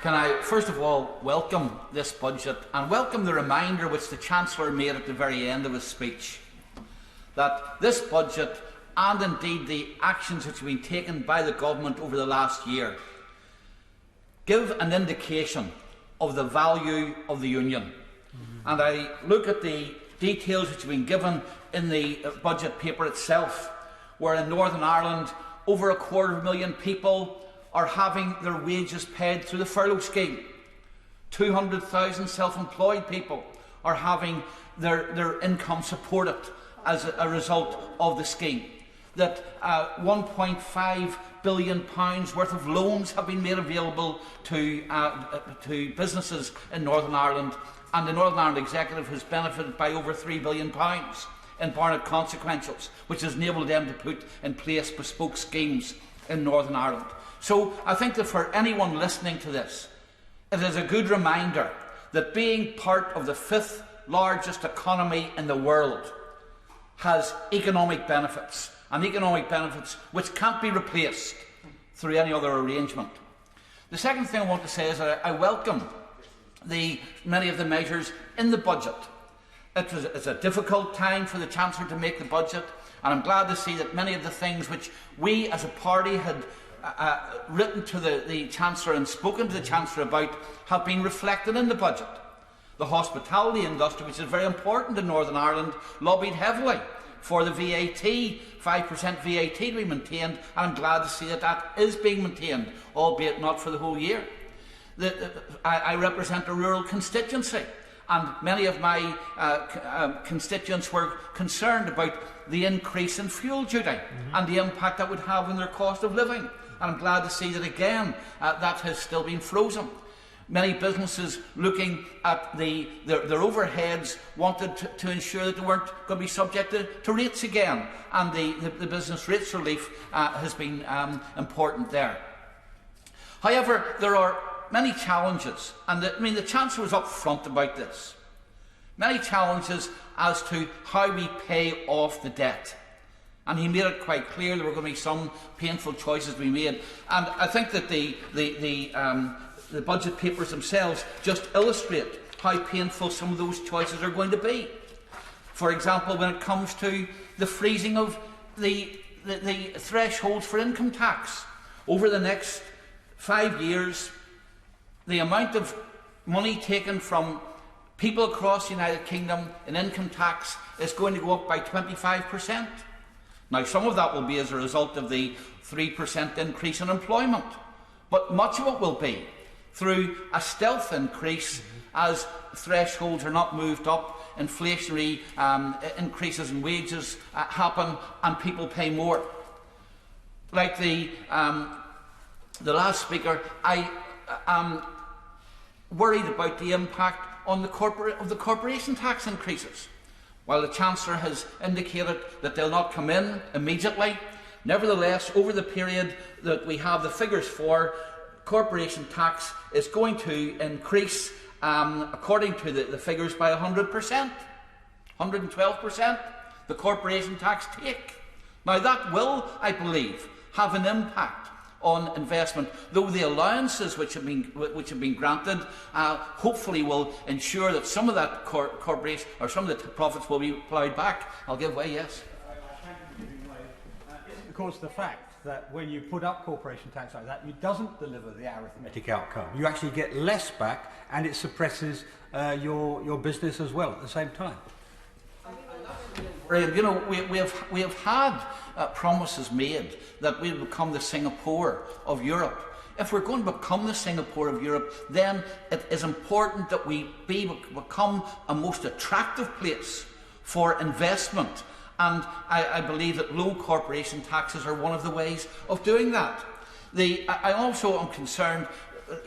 can I first of all welcome this budget and welcome the reminder which the Chancellor made at the very end of his speech, that this budget and indeed the actions which have been taken by the government over the last year give an indication of the value of the Union. And I look at the details which have been given in the budget paper itself, where in Northern Ireland over 250,000 people are having their wages paid through the furlough scheme. 200,000 self-employed people are having their income supported as a result of the scheme. That £1.5 billion worth of loans have been made available to businesses in Northern Ireland, and the Northern Ireland Executive has benefited by over £3 billion in Barnett consequentials, which has enabled them to put in place bespoke schemes in Northern Ireland. So I think that for anyone listening to this, it is a good reminder that being part of the 5th largest economy in the world has economic benefits, and economic benefits which can't be replaced through any other arrangement. The second thing I want to say is that I welcome many of the measures in the budget. It's a difficult time for the Chancellor to make the budget, and I'm glad to see that many of the things which we as a party had written to the Chancellor and spoken to the Chancellor about have been reflected in the budget. The hospitality industry, which is very important in Northern Ireland, lobbied heavily for the VAT, 5% VAT to be maintained, and I'm glad to see that that is being maintained, albeit not for the whole year. I represent a rural constituency, and many of my constituents were concerned about the increase in fuel duty and the impact that would have on their cost of living. And I'm glad to see that again that has still been frozen. Many businesses looking at their overheads wanted to ensure that they weren't going to be subject to rates again, and the business rates relief has been important there. However, there are many challenges, and the Chancellor was up front about this. Many challenges as to how we pay off the debt. And he made it quite clear there were going to be some painful choices to be made. And I think that the budget papers themselves just illustrate how painful some of those choices are going to be. For example, when it comes to the freezing of the thresholds for income tax. Over the next 5 years, the amount of money taken from people across the United Kingdom in income tax is going to go up by 25%. Now, some of that will be as a result of the 3% increase in employment, but much of it will be through a stealth increase as thresholds are not moved up, inflationary increases in wages happen, and people pay more. Like the last speaker, I am worried about the impact on the corporation tax increases. While the Chancellor has indicated that they'll not come in immediately, nevertheless, over the period that we have the figures for, corporation tax is going to increase, according to the figures, by 100%, 112%, the corporation tax take. Now that will, I believe, have an impact on investment, though the allowances which have been granted hopefully will ensure that some of that corporation or some of the profits will be ploughed back. I'll give way, yes. Of course, the fact that when you put up corporation tax like that, it doesn't deliver the arithmetic outcome. You actually get less back, and it suppresses your business as well at the same time. You know, we have had promises made that we'll become the Singapore of Europe. If we're going to become the Singapore of Europe, then it is important that we become a most attractive place for investment. And I believe that low corporation taxes are one of the ways of doing that. I also am concerned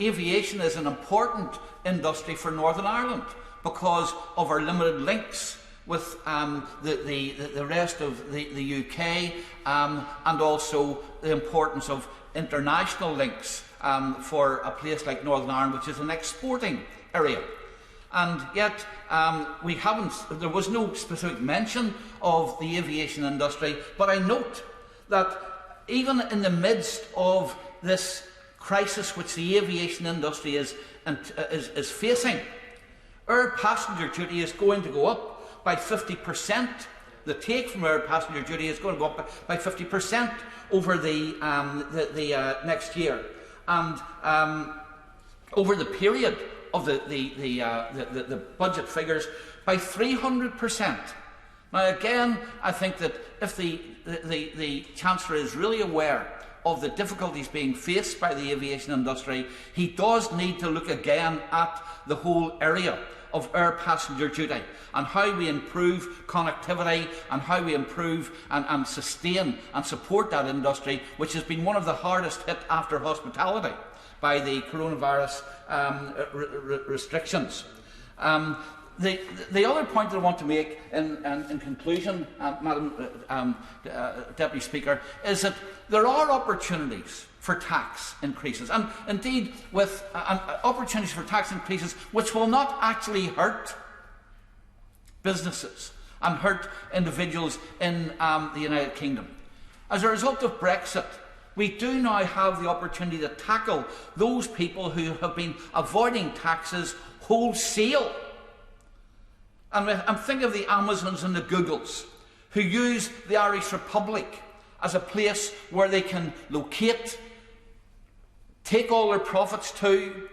aviation is an important industry for Northern Ireland because of our limited links with the rest of the UK, and also the importance of international links for a place like Northern Ireland, which is an exporting area. And yet there was no specific mention of the aviation industry, but I note that even in the midst of this crisis which the aviation industry is facing. Air passenger duty is going to go up by 50%. The take from air passenger duty is going to go up by 50% over the next year, and over the period of the budget figures by 300%. Now, again, I think that if the Chancellor is really aware of the difficulties being faced by the aviation industry, he does need to look again at the whole area of air passenger duty and how we improve connectivity and how we improve and sustain and support that industry, which has been one of the hardest hit after hospitality by the coronavirus restrictions. The other point that I want to make in conclusion, Madam Deputy Speaker, is that there are opportunities for tax increases, and indeed with opportunities for tax increases which will not actually hurt businesses and hurt individuals in the United Kingdom. As a result of Brexit, we do now have the opportunity to tackle those people who have been avoiding taxes wholesale. And I'm thinking of the Amazons and the Googles who use the Irish Republic as a place where they can locate, take all their profits to,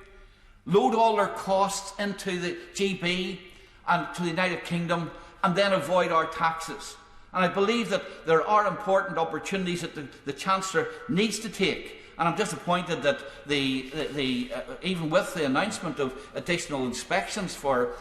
load all their costs into the GB and to the United Kingdom, and then avoid our taxes. And I believe that there are important opportunities that the Chancellor needs to take. And I'm disappointed that even with the announcement of additional inspections for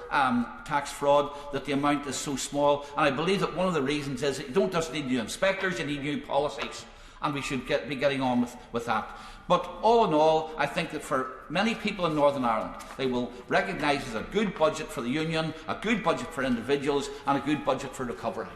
tax fraud, that the amount is so small. And I believe that one of the reasons is that you don't just need new inspectors, you need new policies. And we should be getting on with that. But all in all, I think that for many people in Northern Ireland, they will recognise as a good budget for the Union, a good budget for individuals, and a good budget for recovery.